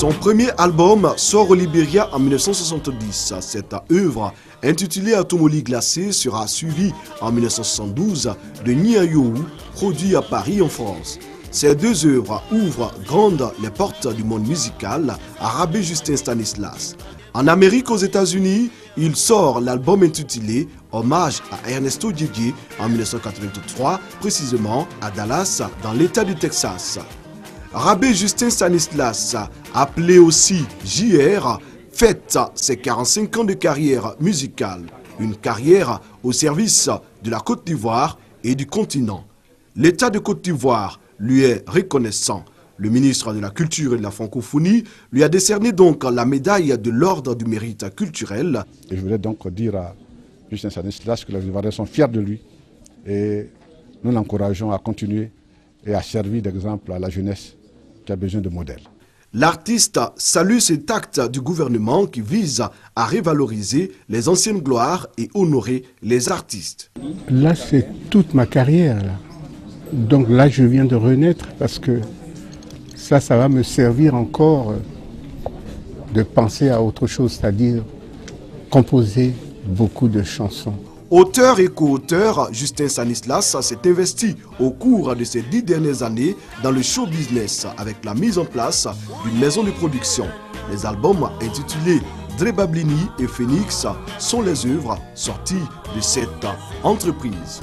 Son premier album sort au Libéria en 1970. Cette œuvre, intitulée Atomoli glacé, sera suivie en 1972 de Niayou, produit à Paris en France. Ces deux œuvres ouvrent grandes les portes du monde musical à Rabé Justin Stanislas. En Amérique, aux États-Unis, il sort l'album intitulé Hommage à Ernesto Didier en 1983, précisément à Dallas, dans l'État du Texas. Rabé Justin Stanislas, appelé aussi JR, fête ses 45 ans de carrière musicale. Une carrière au service de la Côte d'Ivoire et du continent. L'État de Côte d'Ivoire lui est reconnaissant. Le ministre de la Culture et de la Francophonie lui a décerné donc la médaille de l'Ordre du Mérite culturel. Et je voulais donc dire à Justin Stanislas que les Ivoiriens sont fiers de lui et nous l'encourageons à continuer et à servir d'exemple à la jeunesse qui a besoin de modèles. L'artiste salue cet acte du gouvernement qui vise à revaloriser les anciennes gloires et honorer les artistes. Là, c'est toute ma carrière. Là. Donc là, je viens de renaître parce que ça va me servir encore de penser à autre chose, c'est-à-dire composer beaucoup de chansons. Auteur et co-auteur, Justin Stanislas s'est investi au cours de ces 10 dernières années dans le show business avec la mise en place d'une maison de production. Les albums intitulés Drebablini et Phoenix sont les œuvres sorties de cette entreprise.